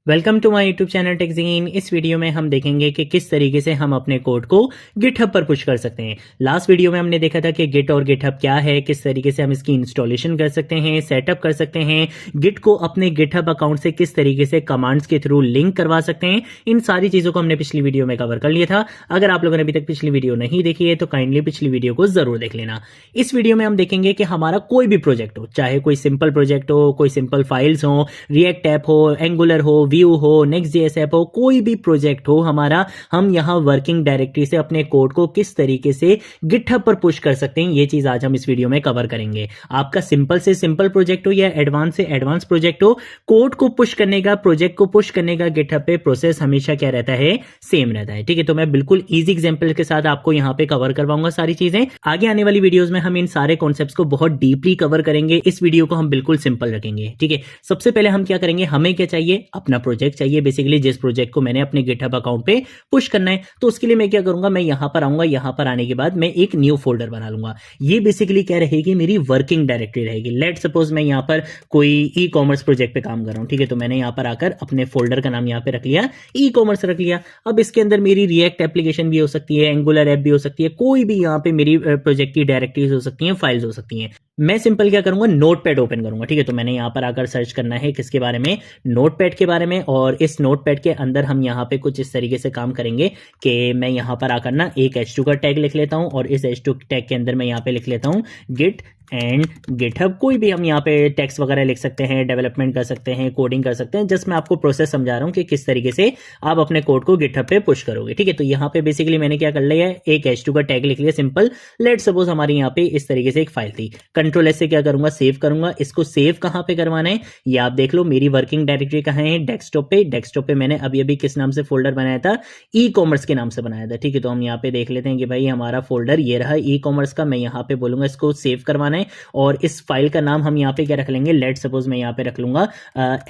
Welcome to my YouTube channel Techzine. इस video में हम देखेंगे कि किस तरीके से हम अपने कोड को गिटहब पर पुश कर सकते हैं। लास्ट वीडियो में हमने देखा था कि गिट और गिटहब क्या है, किस तरीके से हम इसकी इंस्टॉलेशन कर सकते हैं, सेटअप कर सकते हैं, गिट को अपने गिटहब अकाउंट से किस तरीके से कमांड्स के थ्रू लिंक करवा सकते हैं। इन सारी चीज़ों को हमने पिछली वीडियो में कवर कर लिया था। अगर आप लोगों ने अभी तक पिछली वीडियो नहीं देखी है तो काइंडली पिछली वीडियो को जरूर देख लेना। इस वीडियो में हम देखेंगे कि हमारा कोई भी प्रोजेक्ट हो, चाहे कोई सिंपल प्रोजेक्ट हो, कोई सिंपल फाइल्स हो, रिएक्ट ऐप हो, एंगुलर हो, व्यू हो, नेक्स्ट जेएस ऐप हो, कोई भी प्रोजेक्ट हो हमारा, हम यहां वर्किंग डायरेक्टरी से अपने कोड को किस तरीके से गिटहब पर पुश कर सकते हैं, ये चीज आज हम इस वीडियो में कवर करेंगे। आपका सिंपल से सिंपल प्रोजेक्ट हो या एडवांस से एडवांस प्रोजेक्ट हो, कोड को पुश करने का, प्रोजेक्ट को पुश करने का गिटहब पे प्रोसेस हमेशा क्या रहता है, सेम रहता है। ठीक है, तो मैं बिल्कुल इजी एग्जांपल के साथ आपको यहां पे कवर करवाऊंगा सारी चीजें। आगे आने वाली वीडियोस में हम इन सारे कॉन्सेप्ट्स को बहुत डीपली कवर करेंगे। इस वीडियो को हम बिल्कुल सिंपल रखेंगे। ठीक है, सबसे पहले हम क्या करेंगे, हमें क्या चाहिए, अपना प्रोजेक्ट चाहिए। बेसिकली जिस प्रोजेक्ट को मैंने अपने गिटहब अकाउंट पे पुश करना है, तो उसके लिए मैं क्या करूंगा, मैं यहां पर आऊंगा, यहां पर आने के बाद मैं एक न्यू फोल्डर बना लूंगा। ये बेसिकली क्या रहेगी, मेरी वर्किंग डायरेक्टरी रहेगी। लेट सपोज मैं यहां पर कोई ई कॉमर्स प्रोजेक्ट पे काम कर रहा हूं। ठीक है, तो मैंने यहां पर आकर अपने फोल्डर का नाम यहां पे रख लिया, ई कॉमर्स रख लिया। अब इसके अंदर मेरी रिएक्ट एप्लीकेशन भी हो सकती है, एंगुलर ऐप भी हो सकती है, कोई भी यहां पे मेरी प्रोजेक्ट की डायरेक्टरीज हो सकती है, फाइल्स हो सकती हैं। मैं सिंपल क्या करूंगा, नोटपैड ओपन करूंगा। ठीक है, तो मैंने यहां पर आकर सर्च करना है किसके बारे में, नोटपैड के बारे में। और इस नोटपैड के अंदर हम यहां पे कुछ इस तरीके से काम करेंगे कि मैं यहां पर आकर ना एक H2 का टैग लिख लेता हूं, और इस H2 टैग के अंदर मैं यहां पे लिख लेता हूं गिट एंड गिटहब। कोई भी हम यहाँ पे टेक्स्ट वगैरह लिख सकते हैं, डेवलपमेंट कर सकते हैं, कोडिंग कर सकते हैं। जस्ट मैं आपको प्रोसेस समझा रहा हूँ कि किस तरीके से आप अपने कोड को गिटहब पे पुश करोगे। ठीक है, तो यहाँ पे बेसिकली मैंने क्या कर लिया है, एक H2 का टैग लिख लिया सिंपल। लेट सपोज हमारी यहाँ पे इस तरीके से एक फाइल थी, कंट्रोल एस से क्या करूंगा, सेव करूंगा। इसको सेव कहाँ पे करवाना है, ये आप देख लो, मेरी वर्किंग डायरेक्टरी कहाँ है, डेस्कटॉप पे। डेस्कटॉप पे मैंने अभी अभी किस नाम से फोल्डर बनाया था, ई कॉमर्स के नाम से बनाया था। ठीक है, तो हम यहाँ पे देख लेते हैं कि भाई हमारा फोल्डर ये रहा, ई कॉमर्स का। मैं यहाँ पे बोलूंगा इसको सेव करवाना है, और इस फाइल का नाम हम यहाँ पे क्या रख लेंगे, लेट सपोज मैं यहाँ पे रख लूंगा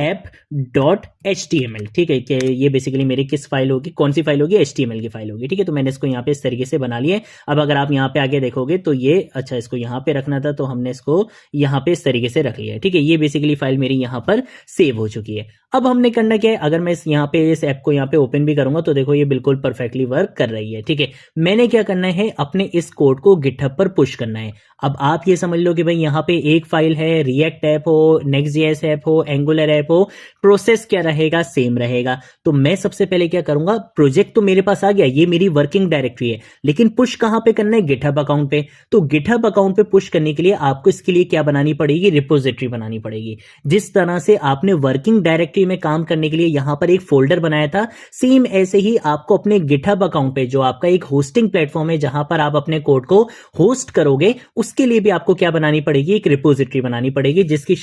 app.html। ठीक है, कि ये बेसिकली मेरी किस फाइल होगी, कौन सी फाइल होगी, HTML की फाइल होगी। ठीक है, तो मैंने इसको यहाँ पे इस तरीके से बना लिया है। अब अगर आप यहाँ पे आगे देखोगे तो ये, अच्छा इसको यहाँ पे रखना था, तो हमने इसको यहाँ पे इस तरीके से रख लिया है। ठीक है, ये बेसिकली फाइल मेरी यहाँ पर सेव हो चुकी है। अब हमने करना क्या है, अगर मैं यहाँ पे इस ऐप को यहाँ पे ओपन भी करूंगा तो देखो ये बिल्कुल परफेक्टली वर्क कर रही है। ठीक है, मैंने क्या करना है, अपने इस कोड को गिटहब पर पुश करना है। अब आप ये समझ लो कि भाई यहाँ पे एक फाइल है, रिएक्ट ऐप हो, नेक्स्ट जेएस ऐप हो, एंगुलर ऐप हो, प्रोसेस क्या रहेगा, सेम रहेगा। तो मैं सबसे पहले क्या करूंगा, प्रोजेक्ट तो मेरे पास आ गया, ये मेरी वर्किंग डायरेक्टरी है, लेकिन पुश कहां पे करना है, गिटहब अकाउंट पे। तो गिटहब अकाउंट पे पुश करने के लिए आपको इसके लिए क्या बनानी पड़ेगी, रिपोजिटरी बनानी पड़ेगी। जिस तरह से आपने वर्किंग डायरेक्टरी में काम करने के लिए यहां पर एक फोल्डर बनाया था, सेम ऐसे ही आपको अपने गिटहब अकाउंट पे, जो आपका एक होस्टिंग प्लेटफॉर्म है जहां पर आप अपने कोड को होस्ट करोगे, उसके लिए भी आपको क्या बनानी पड़ेगी, एक रिपोजिटरी बनानी पड़ेगी, जिसकी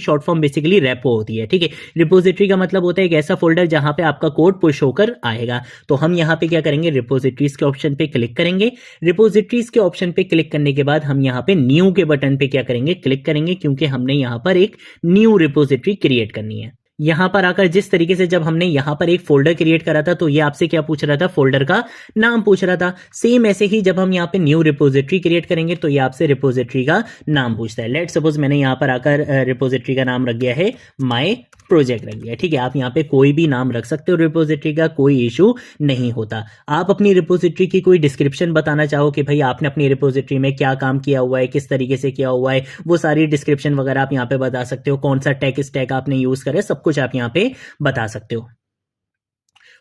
शॉर्ट फॉर्म बेसिकली रेपो होती है। ठीक है, रिपोजिटरी का मतलब होता है एक ऐसा फोल्डर जहां पे आपका कोड पुश होकर आएगा। तो हम यहां पे क्या करेंगे, रिपोजिटरीज के ऑप्शन पे क्लिक करेंगे। रिपोजिटरीज के ऑप्शन पे क्लिक करने के बाद हम यहां पे न्यू के बटन पे क्या करेंगे, क्लिक करेंगे, क्योंकि हमने यहां पर एक न्यू रिपोजिटरी क्रिएट करनी है। यहां पर आकर जिस तरीके से जब हमने यहां पर एक फोल्डर क्रिएट करा था, तो ये आपसे क्या पूछ रहा था, फोल्डर का नाम पूछ रहा था। सेम ऐसे ही जब हम यहां पे न्यू रिपोजिटरी क्रिएट करेंगे तो ये आपसे रिपोजिटरी का नाम पूछता है। लेट सपोज मैंने यहां पर आकर रिपोजिटरी का नाम रख दिया है माय प्रोजेक्ट रख दिया। ठीक है, आप यहां पे कोई भी नाम रख सकते हो रिपोजिटरी का, कोई इशू नहीं होता। आप अपनी रिपोजिटरी की कोई डिस्क्रिप्शन बताना चाहो कि भाई आपने अपनी रिपोजिटरी में क्या काम किया हुआ है, किस तरीके से किया हुआ है, वो सारी डिस्क्रिप्शन वगैरह आप यहां पे बता सकते हो। कौन सा टेक स्टैक आपने यूज करा है, सब कुछ आप यहां पे बता सकते हो।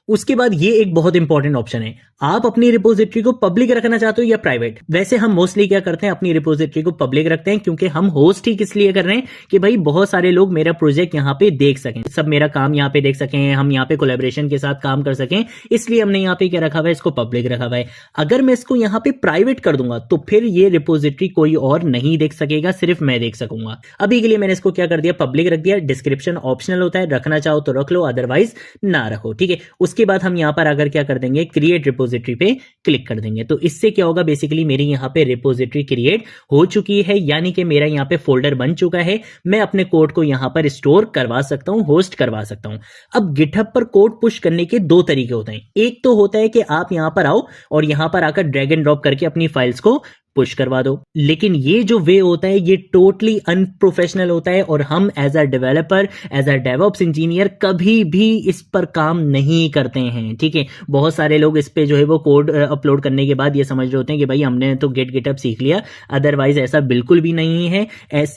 उसके बाद ये एक बहुत इंपॉर्टेंट ऑप्शन है, आप अपनी रिपोजिटरी को पब्लिक रखना चाहते हो या प्राइवेट। वैसे हम मोस्टली क्या करते हैं, अपनी रिपोजिटरी को पब्लिक रखते हैं, क्योंकि हम होस्ट ही किस लिए कर रहे हैं कि भाई बहुत सारे लोग मेरा प्रोजेक्ट यहां पे देख सकें, सब मेरा काम यहां पे देख सकें, हम यहां पे कोलैबोरेशन के साथ काम कर सकें, इसलिए हमने यहां पे क्या रखा हुआ है, इसको पब्लिक रखा हुआ है। अगर मैं इसको यहां पे प्राइवेट कर दूंगा तो फिर ये रिपोजिटरी कोई और नहीं देख सकेगा, सिर्फ मैं देख सकूंगा। अभी के लिए मैंने इसको क्या कर दिया, पब्लिक रख दिया। डिस्क्रिप्शन ऑप्शनल होता है, रखना चाहो तो रख लो, अदरवाइज ना रखो। ठीक है, उसके बाद हम यहां पर अगर क्या कर देंगे, क्रिएट रिपोजिटरी पे क्लिक कर देंगे। तो इससे क्या होगा, बेसिकली मेरी यहां पे रिपोजिटरी क्रिएट हो चुकी है, यानी कि मेरा यहां पे फोल्डर बन चुका है। मैं अपने कोड को यहां पर स्टोर करवा सकता हूं, होस्ट करवा सकता हूं। अब गिटहब पर कोड पुश करने के दो तरीके होते हैं। एक तो होता है कि आप यहां पर आओ और यहां पर आकर ड्रैग एंड ड्रॉप करके अपनी फाइल्स को पुश करवा दो। लेकिन ये जो वे होता है ये टोटली अनप्रोफेशनल होता है और हम as a developer, as a DevOps engineer कभी भी इस पर काम नहीं करते हैं। ठीक है, बहुत सारे लोग इस पे जो है वो कोड अपलोड करने के बाद ये समझ रहे होते हैं कि भाई हमने तो गिटहब सीख लिया, अदरवाइज ऐसा बिल्कुल भी नहीं है।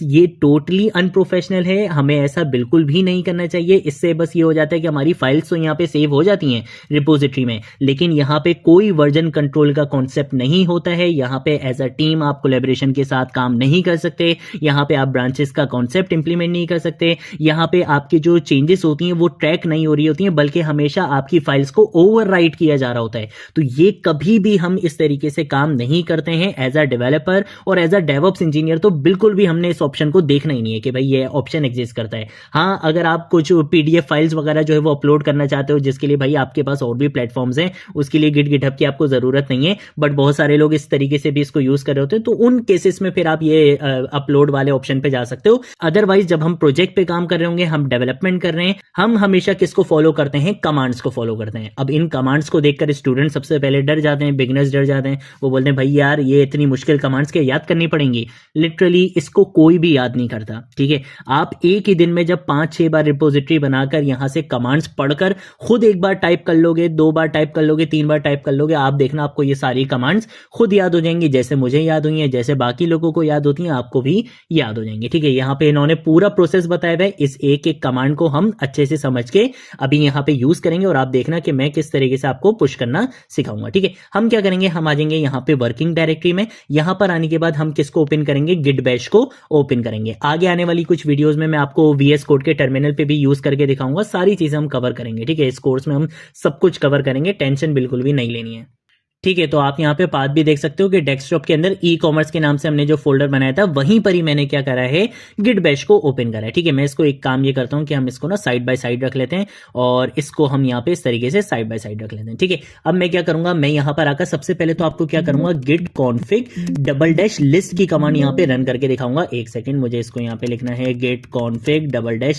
ये टोटली अनप्रोफेशनल है, हमें ऐसा बिल्कुल भी नहीं करना चाहिए। इससे बस ये हो जाता है कि हमारी फाइल्स तो यहाँ पे सेव हो जाती हैं रिपोजिटरी में, लेकिन यहाँ पे कोई वर्जन कंट्रोल का कॉन्सेप्ट नहीं होता है। यहाँ पे एज अ टीम आप कोलैबोरेशन के साथ काम नहीं कर सकते, यहाँ पे आप ब्रांचेस का कॉन्सेप्ट इंप्लीमेंट नहीं कर सकते, यहाँ पे आपकी जो चेंजेस होती हैं वो ट्रैक नहीं हो रही होती हैं, बल्कि हमेशा आपकी फाइल्स को ओवरराइट किया जा रहा होता है। तो ये कभी भी हम इस तरीके से काम नहीं करते हैं एज अ डेवलपर और एज अ डेवऑप्स इंजीनियर। तो बिल्कुल भी हमने इस ऑप्शन को देखना ही नहीं है कि भाई ये ऑप्शन एग्जिस्ट करता है। हाँ, अगर आप कुछ पीडीएफ फाइल्स वगैरह जो है वो अपलोड करना चाहते हो, जिसके लिए भाई आपके पास और भी प्लेटफॉर्म्स हैं, उसके लिए गिटहब की आपको जरूरत नहीं है, बट बहुत सारे लोग इस तरीके से भी इसको यूज कर रहे होते हैं, तो उन केसेस में फिर आप ये अपलोड वाले ऑप्शन पे जा सकते हो। अदरवाइज जब हम प्रोजेक्ट पे काम कर रहे होंगे, हम डेवलपमेंट कर रहे हैं, हम हमेशा किसको फॉलो करते हैं? कमांड्स को फॉलो करते हैं। अब इन कमांड्स को देखकर स्टूडेंट सबसे पहले डर जाते हैं, बिगिनर्स डर जाते हैं, वो बोलते हैं भाई यार ये इतनी मुश्किल कमांड्स के याद करनी पड़ेंगी। लिटरली इसको कोई भी याद नहीं करता। ठीक है, आप एक ही दिन में जब 5-6 बार रिपोजिटरी बनाकर यहां से कमांड्स पढ़कर खुद एक बार टाइप कर लोगे, 2 बार टाइप कर लोगे, 3 बार टाइप कर लोगे, आप देखना आपको ये सारी कमांड्स खुद याद हो जाएंगी। जैसे मुझे याद हुई है, जैसे बाकी लोगों को याद होती हैं, आपको भी याद हो जाएंगे। ठीक है, यहाँ पे इन्होंने पूरा प्रोसेस बताया हुआ है। इस एक एक कमांड को हम अच्छे से समझ के अभी यहाँ पे यूज करेंगे और आप देखना कि मैं किस तरीके से आपको पुश करना सिखाऊंगा। ठीक है, हम क्या करेंगे, हम आ जाएंगे यहाँ पे वर्किंग डायरेक्टरी में। यहाँ पर आने के बाद हम किसको ओपन करेंगे? गिट बैश को ओपन करेंगे। आगे आने वाली कुछ वीडियोस में मैं आपको VS कोड के टर्मिनल पे भी यूज करके दिखाऊंगा। सारी चीजें हम कवर करेंगे। ठीक है, इस कोर्स में हम सब कुछ कवर करेंगे, टेंशन बिल्कुल भी नहीं लेनी है। ठीक है, तो आप यहाँ पे पाथ भी देख सकते हो कि डेस्कटॉप के अंदर ई-कॉमर्स के नाम से हमने जो फोल्डर बनाया था वहीं पर ही मैंने क्या करा है, गिट बैश को ओपन करा है। ठीक है, मैं इसको एक काम ये करता हूँ कि हम इसको ना साइड बाय साइड रख लेते हैं और इसको हम यहाँ पे इस तरीके से साइड बाय साइड रख लेते हैं। ठीक है, अब मैं क्या करूंगा, मैं यहाँ पर आकर सबसे पहले तो आपको क्या करूंगा, गिट कॉन्फिग -list की कमांड यहाँ पे रन करके दिखाऊंगा। एक सेकेंड, मुझे इसको यहाँ पे लिखना है, गिट कॉन्फिग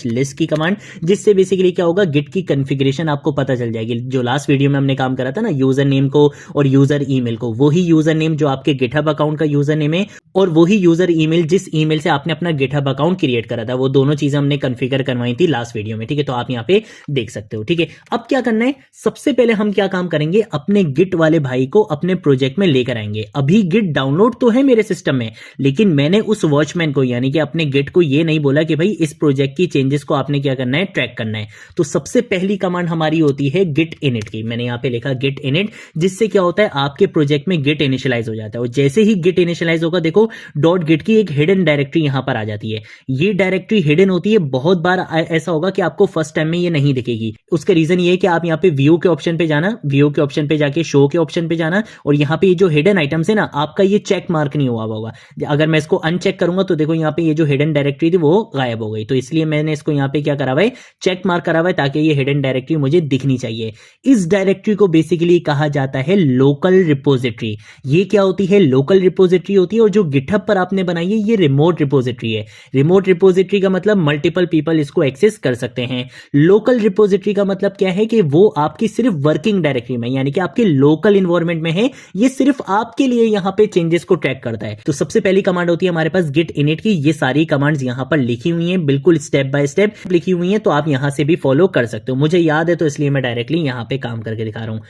-list की कमांड, जिससे बेसिकली क्या होगा, गिट की कॉन्फ़िगरेशन आपको पता चल जाएगी। जो लास्ट वीडियो में हमने काम करा था ना, यूजर नेम को और यूजर ईमेल को, वही यूजर नेम जो आपके गिटहब अकाउंट का यूजर नेम है और वही यूजर ईमेल जिस ईमेल से आपने अपना गिटहब अकाउंट क्रिएट करा था, वो दोनों चीजें हमने कॉन्फ़िगर करवाई थी लास्ट वीडियो में। ठीक है, तो आप यहाँ पे देख सकते हो। ठीक है, अब क्या करना है, सबसे पहले हम क्या काम करेंगे, अपने गिट वाले भाई को अपने प्रोजेक्ट में लेकर आएंगे। अभी गिट डाउनलोड तो है मेरे सिस्टम में, लेकिन मैंने उस वॉचमैन को यानी कि अपने गिट को ये नहीं बोला कि भाई इस प्रोजेक्ट की चेंजेस को आपने क्या करना है, ट्रैक करना है। तो सबसे पहली कमांड हमारी होती है गिट इनिट की। मैंने यहाँ पे लिखा गिट इनिट, जिससे क्या होता है, आपके प्रोजेक्ट में गिट इनिशियलाइज हो जाता है। और जैसे ही गिट इनिशियलाइज होगा, देखो .git की एक हिडन डायरेक्टरी यहां पर आ जाती है। ये डायरेक्टरी हिडन होती है, बहुत बार ऐसा होगा कि आपको फर्स्ट टाइम में ये नहीं दिखेगी। उसका रीजन ये है कि आप यहाँ पे व्यू के ऑप्शन पे जाना, व्यू के ऑप्शन पे जाके शो के ऑप्शन पे जाना, और यहाँ पे ये जो हिडन आइटम्स है ना, आपका ये चेक मार्क नहीं हुआ होगा। अगर मैं इसको अनचेक करूंगा तो देखो यहाँ पे ये जो हिडन डायरेक्टरी थी वो गायब हो गई। तो इसलिए मैंने इसको यहाँ पे क्या करा हुआ है, चेक मार्क करा हुआ है, ताकि ये हिडन डायरेक्टरी मुझे दिखनी चाहिए। इस डायरेक्टरी को बेसिकली कहा जाता है लोकल रिपोजिटरी। ये क्या होती है, लोकल रिपोजिटरी होती है। और जो गिटहब पर आपने बनाई है ये रिमोट रिपोजिटरी है। रिमोट रिपोजिटरी का मतलब मल्टीपल पीपल इसको एक्सेस कर सकते हैं। लोकल रिपोजिटरी का मतलब क्या है कि वो आपकी सिर्फ वर्किंग डायरेक्टरी में यानी कि आपके लोकल इन्वायरमेंट में है। ये सिर्फ आपके लिए यहां पे चेंजेस को ट्रैक करता है। तो सबसे पहली कमांड होती है हमारे पास गिट इनिट की। ये सारी कमांड्स यहां पर लिखी हुई हैं, बिल्कुल स्टेप बाय स्टेप लिखी हुई हैं, तो आप यहां से भी फॉलो कर सकते हो। मुझे याद है तो इसलिए मैं डायरेक्टली यहां पे काम करके दिखा रहा हूं।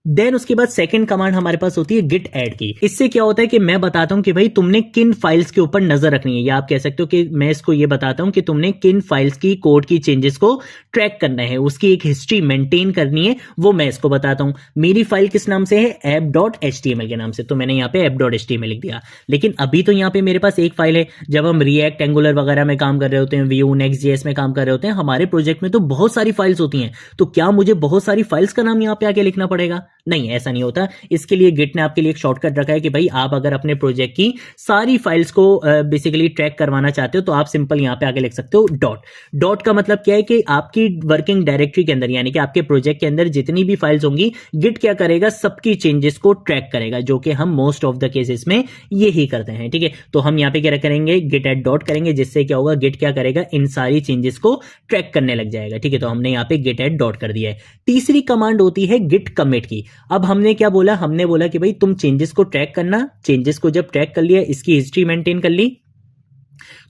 देन उसके बाद सेकंड कमांड हमारे पास होती है गिट ऐड की। इससे क्या होता है कि मैं बताता हूं कि भाई तुमने किन फाइल्स के ऊपर नजर रखनी है, या आप कह सकते हो कि मैं इसको ये बताता हूं कि तुमने किन फाइल्स की कोड की चेंजेस को ट्रैक करना है, उसकी एक हिस्ट्री मेंटेन करनी है, वो मैं इसको बताता हूं। मेरी फाइल किस नाम से है, app.html के नाम से, तो मैंने यहाँ पे app.html लिख दिया। लेकिन अभी तो यहाँ पे मेरे पास एक फाइल है। जब हम रिएक्ट, एंगुलर वगैरह में काम कर रहे होते हैं, व्यू, नेक्स्ट.js में काम कर रहे होते हैं, हमारे प्रोजेक्ट में तो बहुत सारी फाइल्स होती हैं। तो क्या मुझे बहुत सारी फाइल्स का नाम यहाँ पे आके लिखना पड़ेगा? नहीं, ऐसा नहीं होता। इसके लिए गिट ने आपके लिए एक शॉर्टकट रखा है कि भाई आप अगर अपने प्रोजेक्ट की सारी फाइल्स को बेसिकली ट्रैक करवाना चाहते हो तो आप सिंपल यहां पे आगे लिख सकते हो डॉट। डॉट का मतलब क्या है कि आपकी वर्किंग डायरेक्टरी के अंदर यानी कि आपके प्रोजेक्ट के अंदर जितनी भी फाइल्स होंगी, गिट क्या करेगा, सबकी चेंजेस को ट्रैक करेगा, जो कि हम मोस्ट ऑफ द केसेस में यही करते हैं। ठीक है, तो हम यहां पे क्या करेंगे, गिट एड डॉट करेंगे, जिससे क्या होगा, गिट क्या करेगा, इन सारी चेंजेस को ट्रैक करने लग जाएगा। ठीक है, तो हमने यहां पे गिट एड डॉट कर दिया है। तीसरी कमांड होती है गिट कमिट की। अब हमने क्या बोला, हमने बोला कि भाई तुम चेंजेस को ट्रैक करना, चेंजेस को जब ट्रैक कर लिया, इसकी हिस्ट्री मेंटेन कर ली,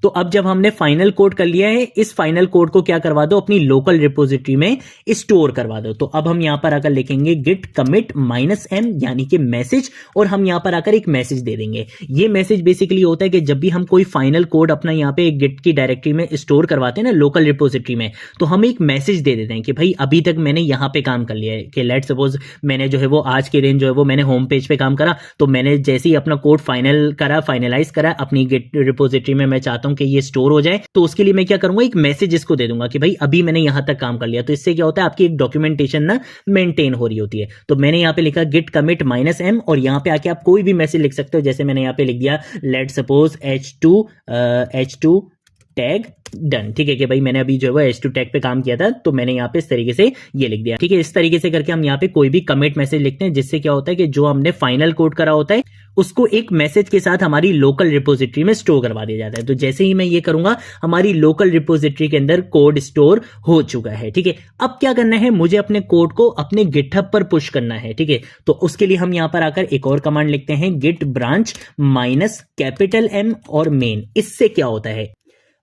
तो अब जब हमने फाइनल कोड कर लिया है, इस फाइनल कोड को क्या करवा दो, अपनी लोकल रिपोजिटरी में स्टोर करवा दो। तो अब हम यहां पर आकर लिखेंगे गिट कमिट -m यानी कि मैसेज, और हम यहां पर आकर एक मैसेज दे देंगे। ये मैसेज बेसिकली होता है कि जब भी हम कोई फाइनल कोड अपना यहां पे गिट की डायरेक्टरी में स्टोर करवाते हैं ना लोकल रिपोजिटरी में, तो हम एक मैसेज दे देते हैं कि भाई अभी तक मैंने यहां पे काम कर लिया है, कि लेट सपोज मैंने जो है वो आज के दिन जो है वो मैंने होम पेज पे काम करा, तो मैंने जैसे ही अपना कोड फाइनल करा, फाइनलाइज करा अपनी गिट रिपोजिटरी में, मैं चाहता हूं कि ये स्टोर हो जाए, तो उसके लिए मैं क्या करूंगा, एक मैसेज इसको दे दूंगा कि भाई अभी मैंने यहां तक काम कर लिया। तो इससे क्या होता है, आपकी एक डॉक्यूमेंटेशन ना मेंटेन हो रही होती है। तो मैंने यहां पे लिखा गिट कमिट -m, और यहां पे आके आप कोई भी मैसेज लिख सकते हो, जैसे मैंने यहां पे लिख दिया let suppose h2 tag done. ठीक है कि भाई मैंने अभी जो है वो h2 टैग पे काम किया था, तो मैंने यहाँ पे इस तरीके से ये लिख दिया। ठीक है, इस तरीके से करके हम यहाँ पे कोई भी कमिट मैसेज लिखते हैं, जिससे क्या होता है कि जो हमने फाइनल कोड करा होता है उसको एक मैसेज के साथ हमारी लोकल रिपोजिटरी में स्टोर करवा दिया जाता है। तो जैसे ही मैं ये करूंगा, हमारी लोकल रिपोजिटरी के अंदर कोड स्टोर हो चुका है। ठीक है, अब क्या करना है, मुझे अपने कोड को अपने गिटहब पर पुश करना है। ठीक है, तो उसके लिए हम यहां पर आकर एक और कमांड लिखते हैं, गिट ब्रांच -M और मेन। इससे क्या होता है,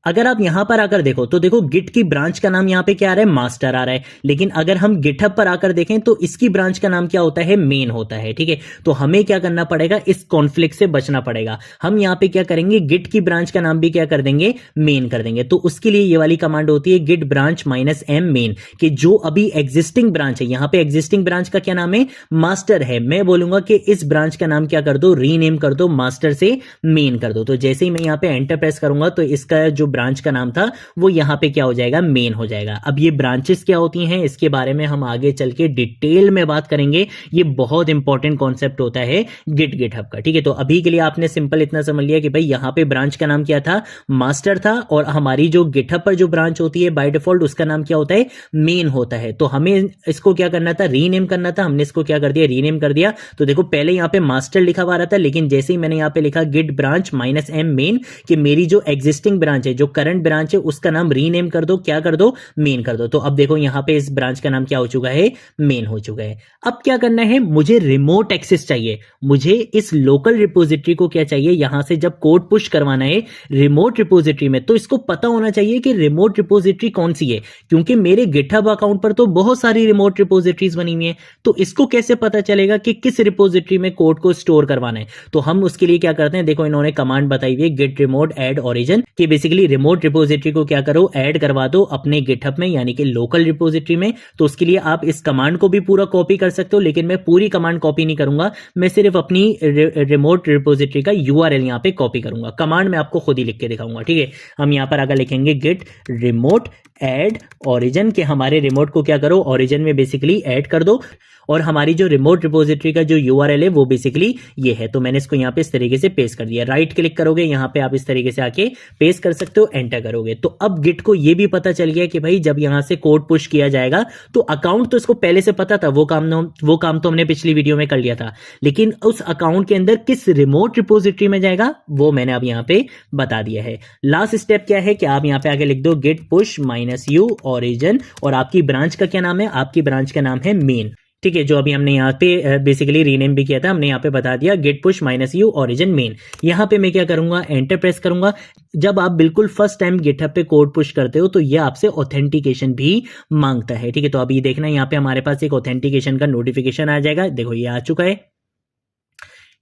अगर आप यहां पर आकर देखो तो देखो गिट की ब्रांच का नाम यहां पे क्या आ रहा है, मास्टर आ रहा है, लेकिन अगर हम गिटहब पर आकर देखें तो इसकी ब्रांच का नाम क्या होता है, मेन होता है। ठीक है, तो हमें क्या करना पड़ेगा, इस कॉन्फ्लिक्ट से बचना पड़ेगा। हम यहां पे क्या करेंगे, गिट की ब्रांच का नाम भी क्या कर देंगे, मेन कर देंगे। तो उसके लिए ये वाली कमांड होती है गिट ब्रांच -m मेन, कि जो अभी एग्जिस्टिंग ब्रांच है, यहां पे एग्जिस्टिंग ब्रांच का क्या नाम है, मास्टर है। मैं बोलूंगा कि इस ब्रांच का नाम क्या कर दो, रीनेम कर दो, मास्टर से मेन कर दो। तो जैसे ही मैं यहां पे एंटर प्रेस करूंगा तो इसका जो ब्रांच का नाम था वो यहां पे क्या हो जाएगा, मेन हो जाएगा। अब ये ब्रांचेस क्या होती हैं, इसके बारे में हम आगे चल के डिटेल में बात करेंगे। ये बहुत इंपॉर्टेंट कॉन्सेप्ट होता है गिटहब का। ठीक है, तो अभी के लिए आपने सिंपल इतना समझ लिया कि भाई यहां पे ब्रांच का नाम क्या था, मास्टर था, और हमारी जो गिटहब पर जो ब्रांच होती है बाय डिफॉल्ट उसका नाम क्या होता है, मेन होता है। तो हमें इसको क्या करना था, रीनेम करना था। हमने इसको क्या कर दिया, रीनेम कर दिया। तो देखो पहले यहां पे मास्टर लिखा हुआ रहा था, लेकिन जैसे ही मैंने यहां पे लिखा गिट ब्रांच -m मेन, कि मेरी जो एग्जिस्टिंग ब्रांच है, जो करंट ब्रांच है, उसका नाम रीनेम कर दो, क्या कर दो, मेन कर दो। तो अब देखो यहां पे इस ब्रांच का नाम क्या हो चुका है, मेन हो चुका है। अब क्या करना है, मुझे रिमोट एक्सेस चाहिए, मुझे इस लोकल रिपोजिटरी को क्या चाहिए, यहां से जब कोड पुश करवाना है रिमोट रिपोजिटरी में, तो इसको पता होना चाहिए कि रिमोट रिपोजिटरी कौन सी है, क्योंकि मेरे गिटहब अकाउंट पर तो बहुत सारी रिमोट रिपोजिटरीज बनी हुई है। तो इसको कैसे पता चलेगा कि किस रिपोजिटरी में कोड को स्टोर करवाना है। तो हम उसके लिए क्या करते हैं, देखो इन्होंने कमांड बताई हुई है गिट रिमोट एड ओरिजिन, कि बेसिकली रिमोट रिपोजिटरी को क्या करो, ऐड करवा दो अपने गिटहब में, यानी कि लोकल रिपोजिटरी में। तो उसके लिए आप इस कमांड को भी पूरा कॉपी कर सकते हो, लेकिन मैं पूरी कमांड कॉपी नहीं करूंगा, मैं सिर्फ अपनी रिमोट रिपोजिटरी का यूआरएल यहां पे कॉपी करूंगा। कमांड मैं आपको खुद ही लिख के दिखाऊंगा। ठीक है, हम यहां पर आगे लिखेंगे गिट रिमोट ऐड ओरिजिन, के हमारे रिमोट को क्या करो, ओरिजिन में बेसिकली ऐड कर दो, और हमारी जो रिमोट रिपोजिटरी का जो यूआरएल है वो बेसिकली ये है। तो मैंने इसको यहां पे इस तरीके से पेस्ट कर दिया। राइट क्लिक करोगे, यहां पे आप इस तरीके से आके पेस्ट कर सकते हो, एंटर करोगे। तो अब गिट को ये भी पता चल गया कि भाई जब यहां से कोड पुश किया जाएगा तो अकाउंट तो इसको पहले से पता था, वो काम तो हमने पिछली वीडियो में कर लिया था, लेकिन उस अकाउंट के अंदर किस रिमोट रिपोजिटरी में जाएगा वो मैंने अब यहां पे बता दिया है। लास्ट स्टेप क्या है कि आप यहां पे आगे लिख दो गिट पुश -u ओरिजिन, और आपकी ब्रांच का क्या नाम है, आपकी ब्रांच का नाम है मेन। ठीक है, जो अभी हमने यहाँ पे बेसिकली रीनेम भी किया था, हमने यहाँ पे बता दिया git push -u origin main. यहाँ पे मैं क्या करूंगा, एंटर प्रेस करूंगा। जब आप बिल्कुल फर्स्ट टाइम गिटहब पे कोड पुश करते हो तो ये आपसे ऑथेंटिकेशन भी मांगता है। ठीक है, तो अभी देखना यहाँ पे हमारे पास एक ऑथेंटिकेशन का नोटिफिकेशन आ जाएगा। देखो ये आ चुका है।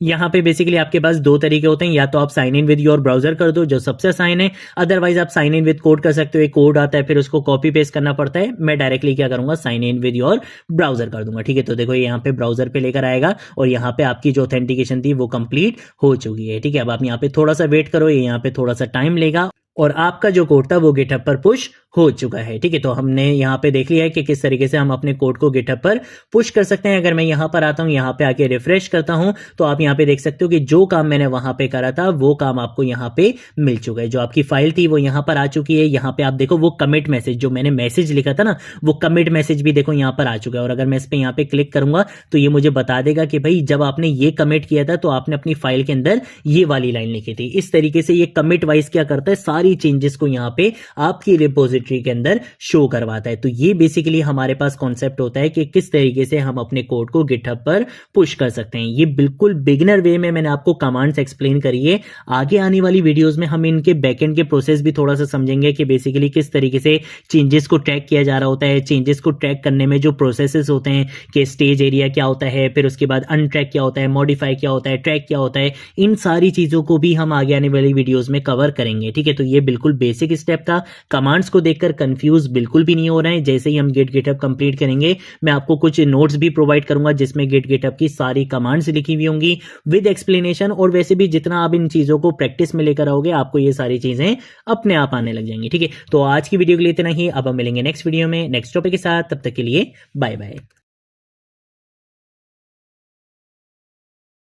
यहाँ पे बेसिकली आपके पास दो तरीके होते हैं, या तो आप sign in with your browser कर दो जो सबसे आसान है, अदरवाइज आप साइन इन विद कोड कर सकते हो। एक कोड आता है फिर उसको कॉपी पेस्ट करना पड़ता है। मैं डायरेक्टली क्या करूंगा, sign in with your browser कर दूंगा। ठीक है, तो देखो यहाँ पे ब्राउजर पे लेकर आएगा और यहाँ पे आपकी जो ऑथेंटिकेशन थी वो कंप्लीट हो चुकी है। ठीक है, अब आप यहाँ पे थोड़ा सा वेट करो, ये यहाँ पे थोड़ा सा टाइम लेगा और आपका जो कोड था वो गिटहब पर पुश हो चुका है। ठीक है, तो हमने यहाँ पे देख लिया है कि किस तरीके से हम अपने कोड को गिटहब पर पुश कर सकते हैं। अगर मैं यहाँ पर आता हूँ, यहाँ पे आके रिफ्रेश करता हूँ, तो आप यहाँ पे देख सकते हो कि जो काम मैंने वहां पे करा था वो काम आपको यहाँ पे मिल चुका है। जो आपकी फाइल थी वो यहाँ पर आ चुकी है। यहाँ पे आप देखो वो कमिट मैसेज, जो मैंने मैसेज लिखा था ना, वो कमिट मैसेज भी देखो यहाँ पर आ चुका है। और अगर मैं इस पे यहाँ पे क्लिक करूंगा तो ये मुझे बता देगा कि भाई जब आपने ये कमिट किया था तो आपने अपनी फाइल के अंदर ये वाली लाइन लिखी थी। इस तरीके से ये कमिट वाइज क्या करता है, सारी चेंजेस को यहाँ पे आपकी रिपोजिटरी रिपोजिटरी के अंदर शो करवाता है। तो ये बेसिकली हमारे पास कॉन्सेप्ट होता है कि किस तरीके से हम अपने कोड को गिटहब पर पुश कर सकते हैं। ये बिल्कुल बिगिनर वे में मैंने आपको कमांड्स एक्सप्लेन करी है। आगे आने वाली वीडियोस में हम इनके बैकएंड के प्रोसेस भी थोड़ा सा समझेंगे कि बेसिकली किस तरीके से चेंजेस को ट्रैक किया जा रहा होता है। चेंजेस को ट्रैक करने में जो प्रोसेसेस होते हैं कि स्टेज एरिया क्या होता है, फिर उसके बाद अनट्रैक क्या होता है, मॉडिफाई क्या होता है, ट्रैक क्या होता है, इन सारी चीजों को भी हम आगे आने वाली वीडियोस में कवर करेंगे। ठीक है, तो ये बिल्कुल बेसिक स्टेप था। कमांड्स को देखकर कंफ्यूज बिल्कुल भी नहीं हो रहे हैं। जैसे ही हम गिट गिटहब कंप्लीट करेंगे मैं आपको कुछ नोट्स भी प्रोवाइड करूंगा जिसमें गिट गिटहब की सारी कमांड्स लिखी हुई होंगी विद एक्सप्लेनेशन। और वैसे भी जितना आप इन चीजों को प्रैक्टिस में लेकर आओगे आपको ये सारी चीजें अपने आप आने लग जाएंगी। ठीक है, तो आज की वीडियो के लिए इतना ही। अब हम मिलेंगे नेक्स्ट वीडियो में नेक्स्ट टॉपिक के साथ। तब तक के लिए बाय बाय।